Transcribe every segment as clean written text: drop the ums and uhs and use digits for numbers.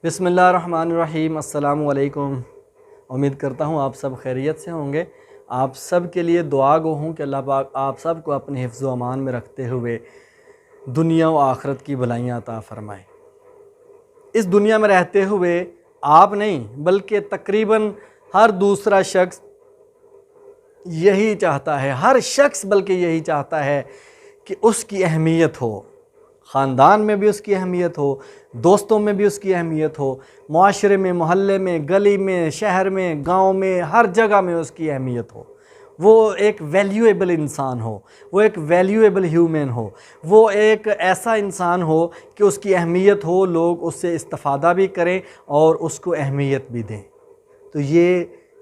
बिस्मिल्लाहिर्रहमानिर्रहीम। अस्सलामु अलैकुम। उम्मीद करता हूँ आप सब खैरियत से होंगे। आप सब के लिए दुआ गो हूँ कि अल्लाह पाक आप सब को अपने हिफ्ज़ व अमान में रखते हुए दुनिया व आखिरत की भलाइयाँ अता फ़रमाए। इस दुनिया में रहते हुए आप नहीं बल्कि तकरीबन हर दूसरा शख्स यही चाहता है, हर शख्स बल्कि यही चाहता है कि उसकी अहमियत हो, ख़ानदान में भी उसकी अहमियत हो, दोस्तों में भी उसकी अहमियत हो, मुआशरे में, मोहल्ले में, गली में, शहर में, गांव में, हर जगह में उसकी अहमियत हो। वो एक वैल्यूएबल इंसान हो, वो एक वैल्यूएबल ह्यूमन हो, वो एक ऐसा इंसान हो कि उसकी अहमियत हो, लोग उससे इस्तिफ़ादा भी करें और उसको अहमियत भी दें। तो ये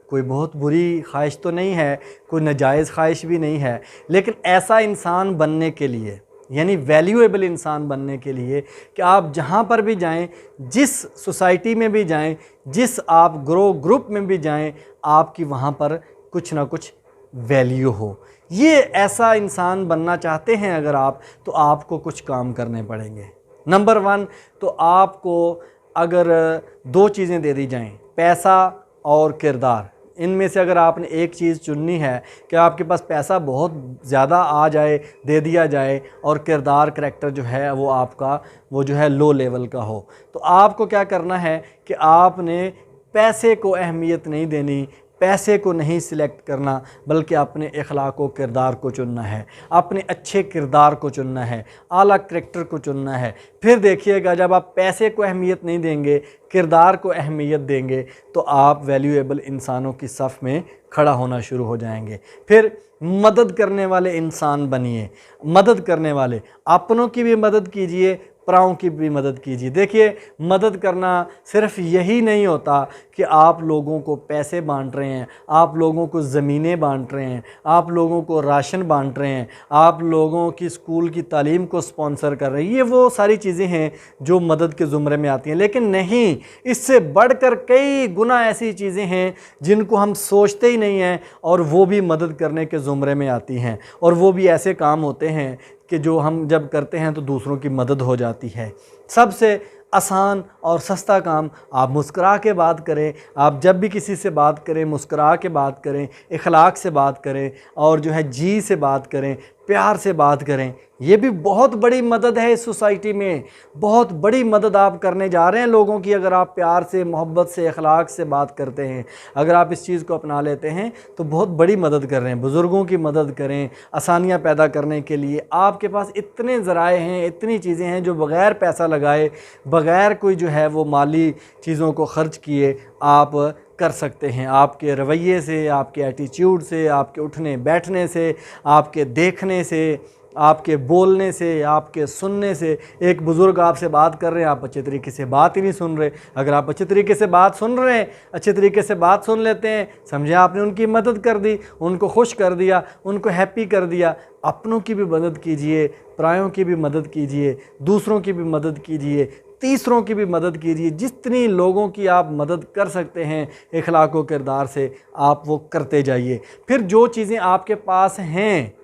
कोई बहुत बुरी ख्वाहिश तो नहीं है, कोई नाजायज़ ख्वाहिश भी नहीं है, लेकिन ऐसा इंसान बनने के लिए, यानी वैल्यूएबल इंसान बनने के लिए कि आप जहाँ पर भी जाएं, जिस सोसाइटी में भी जाएं, जिस आप ग्रुप में भी जाएं, आपकी वहाँ पर कुछ ना कुछ वैल्यू हो। ये ऐसा इंसान बनना चाहते हैं अगर आप, तो आपको कुछ काम करने पड़ेंगे। नंबर 1 तो आपको अगर 2 चीज़ें दे दी जाएं, पैसा और किरदार, इनमें से अगर आपने एक चीज़ चुननी है कि आपके पास पैसा बहुत ज़्यादा आ जाए, दे दिया जाए, और किरदार करैक्टर जो है वो आपका वो जो है लो लेवल का हो, तो आपको क्या करना है कि आपने पैसे को अहमियत नहीं देनी, पैसे को नहीं सिलेक्ट करना, बल्कि अपने अखलाक व किरदार को चुनना है, अपने अच्छे किरदार को चुनना है, आला करैक्टर को चुनना है। फिर देखिएगा जब आप पैसे को अहमियत नहीं देंगे, किरदार को अहमियत देंगे, तो आप वैल्यूएबल इंसानों की सफ़ में खड़ा होना शुरू हो जाएंगे। फिर मदद करने वाले इंसान बनिए, मदद करने वाले, अपनों की भी मदद कीजिए, पराओं की भी मदद कीजिए। देखिए, मदद करना सिर्फ़ यही नहीं होता कि आप लोगों को पैसे बांट रहे हैं, आप लोगों को ज़मीनें बांट रहे हैं, आप लोगों को राशन बांट रहे हैं, आप लोगों की स्कूल की तालीम को स्पॉन्सर कर रहे हैं। ये वो सारी चीज़ें हैं जो मदद के ज़ुमरे में आती हैं, लेकिन नहीं, इससे बढ़कर कई गुना ऐसी चीज़ें हैं जिनको हम सोचते ही नहीं हैं और वो भी मदद करने के ज़ुमरे में आती हैं, और वो भी ऐसे काम होते हैं कि जो हम जब करते हैं तो दूसरों की मदद हो जाती है। सबसे आसान और सस्ता काम, आप मुस्करा के बात करें। आप जब भी किसी से बात करें, मुस्करा के बात करें, इखलाक से बात करें, और जो है जी से बात करें, प्यार से बात करें। ये भी बहुत बड़ी मदद है इस सोसाइटी में, बहुत बड़ी मदद आप करने जा रहे हैं लोगों की। अगर आप प्यार से, मोहब्बत से, इखलाक से बात करते हैं, अगर आप इस चीज़ को अपना लेते हैं तो बहुत बड़ी मदद कर रहे हैं। बुज़ुर्गों की मदद करें, आसानियाँ पैदा करने के लिए आपके पास इतने ज़राए हैं, इतनी चीज़ें हैं जो बग़ैर पैसा लगाए, बग़ैर कोई जो है वो माली चीज़ों को ख़र्च किए आप कर सकते हैं। आपके रवैये से, आपके एटीट्यूड से, आपके उठने बैठने से, आपके देखने से, आपके बोलने से, आपके सुनने से। एक बुज़ुर्ग आपसे बात कर रहे हैं, आप अच्छे तरीके से बात ही नहीं सुन रहे। अगर आप अच्छे तरीके से बात सुन रहे हैं, अच्छे तरीके से बात सुन लेते हैं, समझे आपने उनकी मदद कर दी, उनको खुश कर दिया, उनको हैप्पी कर दिया। अपनों की भी मदद कीजिए, परायों की भी मदद कीजिए, दूसरों की भी मदद कीजिए, तीसरों की भी मदद कीजिए। जितनी लोगों की आप मदद कर सकते हैं इखलाक व किरदार से, आप वो करते जाइए। फिर जो चीज़ें आपके पास हैं,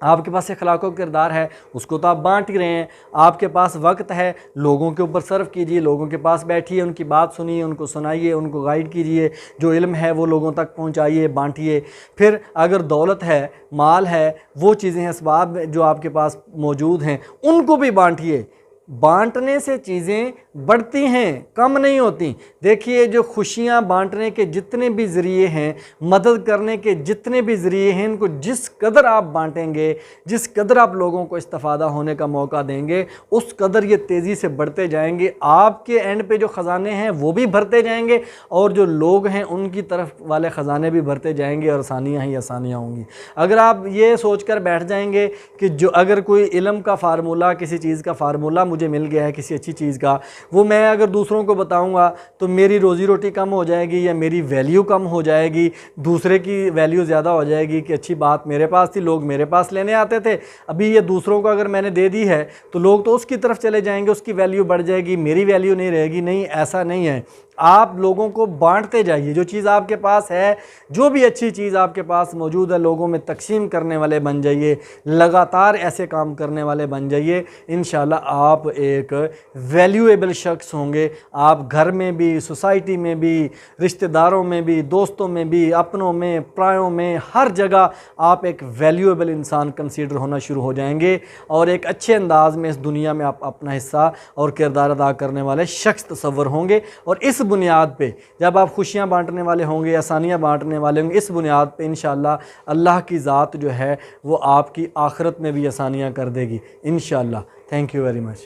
आपके पास इखलाक व किरदार है, उसको तो आप बांट ही रहे हैं। आपके पास वक्त है, लोगों के ऊपर सर्व कीजिए, लोगों के पास बैठिए, उनकी बात सुनिए, उनको सुनाइए, उनको गाइड कीजिए, जो इल्म है वो लोगों तक पहुंचाइए, बांटिए। फिर अगर दौलत है, माल है, वो चीज़ें, असबाब जो आपके पास मौजूद हैं, उनको भी बांटिए। बांटने से चीज़ें बढ़ती हैं, कम नहीं होती। देखिए, जो खुशियां बांटने के जितने भी ज़रिए हैं, मदद करने के जितने भी ज़रिए हैं, इनको जिस कदर आप बांटेंगे, जिस कदर आप लोगों को इस्तिफ़ादा होने का मौका देंगे, उस कदर ये तेज़ी से बढ़ते जाएंगे। आपके एंड पे जो ख़जाने हैं वो भी भरते जाएंगे, और जो लोग हैं उनकी तरफ वाले ख़जाने भी भरते जाएंगे, और आसानियाँ ही आसानियाँ होंगी। अगर आप ये सोच कर बैठ जाएंगे कि जो अगर कोई इल्म का फ़ार्मूला, किसी चीज़ का फ़ार्मूला मुझे मिल गया है, किसी अच्छी चीज़ का, वो मैं अगर दूसरों को बताऊंगा तो मेरी रोज़ी रोटी कम हो जाएगी, या मेरी वैल्यू कम हो जाएगी, दूसरे की वैल्यू ज़्यादा हो जाएगी कि अच्छी बात मेरे पास थी, लोग मेरे पास लेने आते थे, अभी ये दूसरों को अगर मैंने दे दी है तो लोग तो उसकी तरफ चले जाएंगे, उसकी वैल्यू बढ़ जाएगी, मेरी वैल्यू नहीं रहेगी। नहीं, ऐसा नहीं है। आप लोगों को बांटते जाइए। जो चीज़ आपके पास है, जो भी अच्छी चीज़ आपके पास मौजूद है, लोगों में तकसीम करने वाले बन जाइए, लगातार ऐसे काम करने वाले बन जाइए। इंशाल्लाह आप एक वैल्यूएबल शख्स होंगे। आप घर में भी, सोसाइटी में भी, रिश्तेदारों में भी, दोस्तों में भी, अपनों में, परायों में, हर जगह आप एक वैल्यूएबल इंसान कंसीडर होना शुरू हो जाएंगे और एक अच्छे अंदाज में इस दुनिया में आप अपना हिस्सा और किरदार अदा करने वाले शख्स तस्वर होंगे। और इस बुनियाद पे जब आप खुशियाँ बांटने वाले होंगे, आसानियाँ बांटने वाले होंगे, इस बुनियाद पे इंशाअल्लाह अल्लाह की ज़ात जो है वो आपकी आखिरत में भी आसानियाँ कर देगी इंशाअल्लाह। Thank you very much.